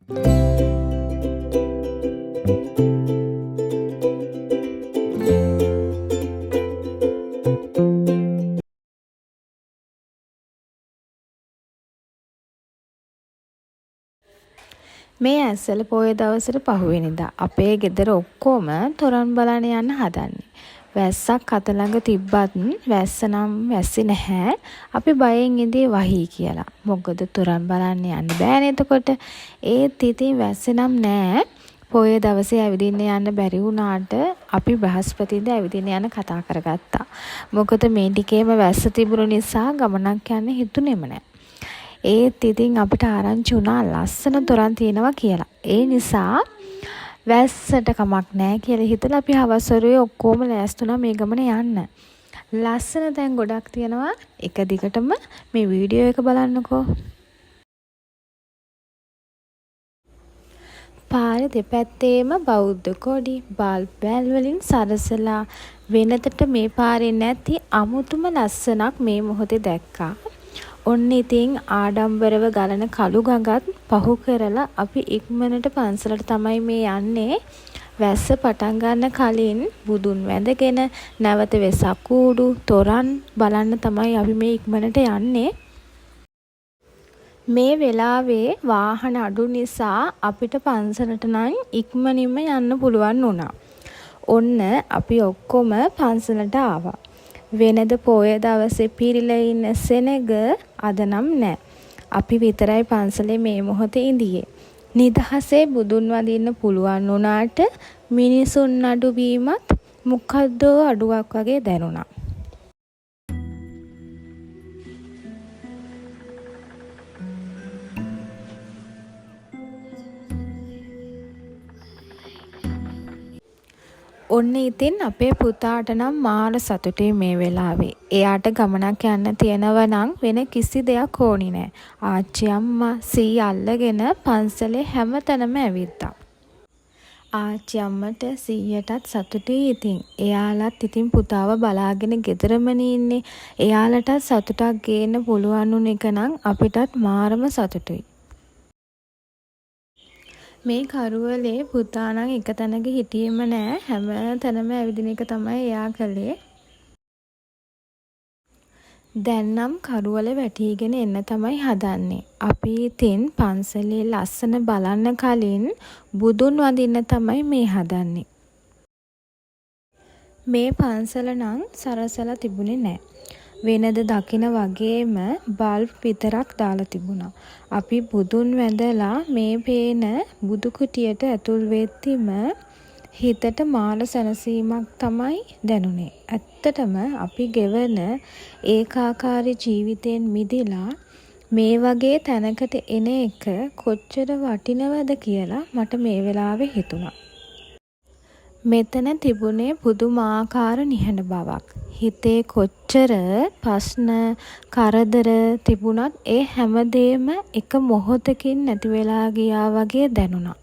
මේ ඇස්සල පොය දවසට පහුවෙනිදා අපේ ගෙදර ඔක්කොම තොරන් බලන්න යන්න හදන්නේ. වැස්සක් අත ළඟ තිබ්බත් වැස්ස නම් වැස්සේ නැහැ. අපි බයෙන් ඉඳී වහී කියලා. මොකද තොරන් බලන්න යන්න බෑනේ එතකොට. ඒත් ඉතින් වැස්සේ නම් නෑ. පොය දවසේ ඇවිදින්න යන්න බැරි වුණාට අපි බ්‍රහස්පතින්ද ඇවිදින්න යන කතා කරගත්තා. මොකද මේ ටිකේම වැස්ස තිබුණු නිසා ගමනක් යන්න හිතුනේම නෑ. ඒත් ඉතින් අපිට ආරංචි වුණා ලස්සන තොරන් තියෙනවා කියලා. ඒ නිසා වැස්සට කමක් නැහැ කියලා හිතලා අපි හවස් වරුවේ ඔක්කොම ලෑස්ති වුණා මේ ගමන යන්න. ලස්සන තැන් ගොඩක් තියෙනවා. එක දිගටම මේ වීඩියෝ එක බලන්නකෝ. පාරේ දෙපැත්තේම බෞද්ධ කොඩි බල්බ් වැල් වලින් සරසලා වෙනතට මේ පාරේ නැති අමුතුම ලස්සනක් මේ මොහොතේ දැක්කා. ඔන්න ඉතින් ආඩම්බරව ගලන කළු ගඟත් පහු කරලා අපි ඉක්මනට පන්සලට තමයි මේ යන්නේ. වැස්ස පටන් ගන්න කලින් බුදුන් වැඳගෙන නැවත වෙසක් කූඩු තොරන් බලන්න තමයි අපි මේ ඉක්මනට යන්නේ. මේ වෙලාවේ වාහන අඩු නිසා අපිට පන්සලට නම් ඉක්මනින්ම යන්න පුළුවන් වුණා. ඔන්න අපි ඔක්කොම පන්සලට ආවා. වෙනද පොය දවසේ පිරීලා ඉන්න සෙනග අද නම් නෑ. අපි විතරයි පන්සලේ මේ මොහොතේ ඉඳියේ. නිදහසේ බුදුන් වඳින්න පුළුවන් වුණාට මිනිසුන් අඩු වීමත් මොකද්දෝ අඩුවක් වගේ දැනුණා. ඔන්න ඉතින් අපේ පුතාට නම් මාර සතුටුයි මේ වෙලාවේ. එයාට ගමනක් යන්න තියෙනවා නම් වෙන කිසි දෙයක් ඕනි නෑ. ආච්චි අම්මා සීයා අල්ලගෙන පන්සලේ හැමතැනම ඇවිත්තා. ආච්චි අම්මට සීයටත් සතුටුයි ඉතින්. එයාලත් ඉතින් පුතාව බලාගෙන ගෙදරමනේ ඉන්නේ. එයාලටත් සතුටක් ගේන්න පුළුවන් වුණ එක නම් අපිටත් මාරම සතුටුයි. මේ කරුවලේ පුතා නම් එක තැනක හිටියෙම නෑ. හැම තැනම ඇවිදින එක තමයි එයා කළේ. දැන් නම් කරුවල වැටීගෙන එන්න තමයි හදන්නේ. අපි ඉතින් පන්සලේ ලස්සන බලන්න කලින් බුදුන් වඳින්න තමයි මේ හදන්නේ. මේ පන්සල නම් සරසලා තිබුණේ නෑ. වෙනද දකින වගේම බල්බ් විතරක් දාලා තිබුණා. අපි බුදුන් වැඳලා මේ පේන බුදු කුටියට ඇතුල් වෙද්දිම හිතට මාන සැනසීමක් තමයි දැනුනේ. ඇත්තටම අපි ගෙවන ඒකාකාරී ජීවිතයෙන් මිදිලා මේ වගේ තැනකට එන එක කොච්චර වටිනවද කියලා මට මේ වෙලාවේ හිතුණා. මෙතන තිබුණේ පුදුමාකාර නිහඬ බවක්. හිතේ කොච්චර ප්‍රශ්න කරදර තිබුණත් ඒ හැමදේම එක මොහොතකින් නැති වෙලා ගියා වගේ දැනුණා.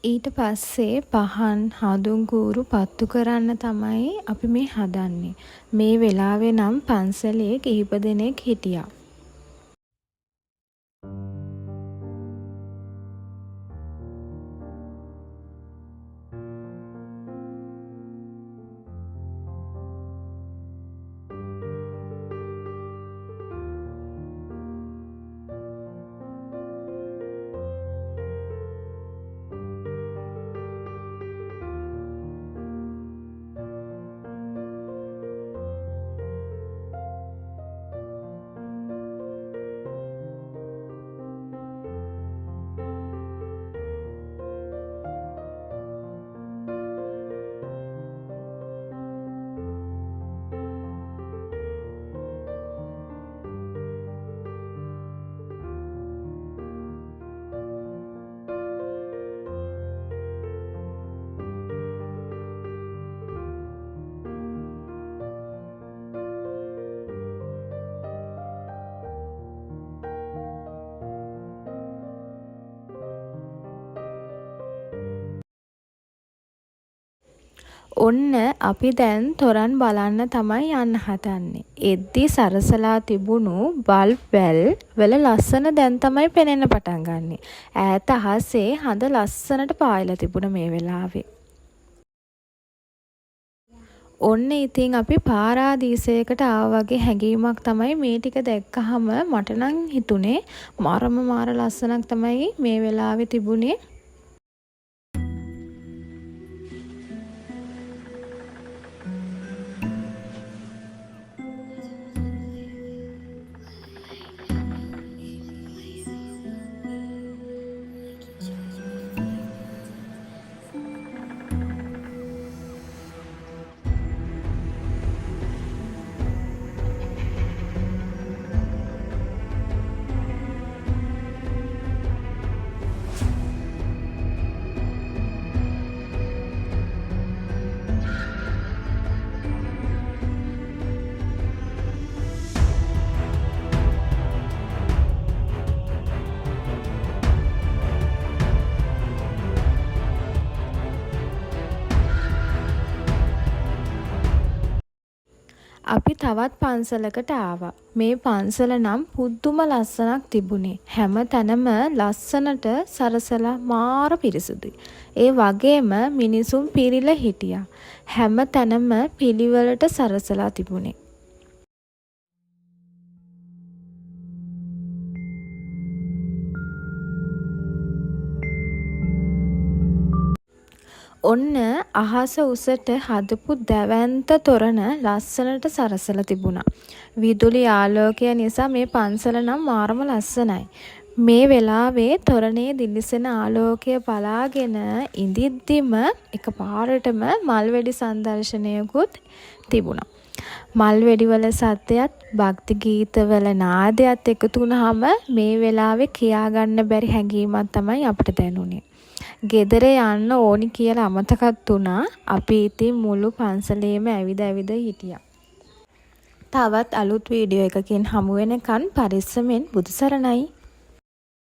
ඊට පස්සේ පහන් හඳුන් කූරු පත්තු කරන්න තමයි අපි මේ හදන්නේ. මේ වෙලාවේ නම් පන්සලේ කිහිප දෙනෙක් හිටියා. ඔන්න අපි දැන් තොරන් බලන්න තමයි යන්න හදන්නේ. එද්දි සරසලා තිබුණු බල්බ් වැල් වල ලස්සන දැන් තමයි පෙනෙන්න පටන් ගන්නෙ. ඈත අහසේ හඳ ලස්සනට පායලා තිබුණ මේ වෙලාවේ. ඔන්න ඉතින් අපි පාරාදීසයකට ආවා වගේ හැඟීමක් තමයි මේ ටික දැක්කහම මට නම් හිතුනේ මාර ලස්සනක් තමයි මේ වෙලාවේ තිබුණේ. අපි තවත් පන්සලකට ආවා. මේ පන්සල නම් පුදුම ලස්සනක් තිබුණේ. හැම තැනම ලස්සනට සරසලා මාර පිරිසුදුයි. ඒ වගේම මිනිසුන් පිරිලා හිටියා. හැම තැනම පිළිවෙලට සරසලා තිබුණේ. ඔන්න අහස උසට හදපු දැවැන්ත තොරණ ලස්සනට සරසලා තිබුණා. විදුලි ආලෝකය නිසා මේ පන්සල නම් මාරම ලස්සනයි. මේ වෙලාවේ තොරණේ දිලිසෙන ආලෝකය බලාගෙන ඉඳිද්දිම එකපාරටම මල්වැඩි සංදර්ශනයකුත් තිබුණා. මල්වැඩිවල සද්දයත් භක්ති ගීතවල නාදයත් එකතු වුණාම මේ වෙලාවේ කියාගන්න බැරි හැඟීමක් තමයි අපිට දැනුනේ. ගෙදර යන්න ඕනි කියලා අමතකත් වුණා. අපි ඉතින් මුළු පන්සලේම ඇවිද හිටියා. තවත් අලුත් වීඩියෝ එකකින් හමු වෙනකන් පරිස්සමෙන් බුදු සරණයි.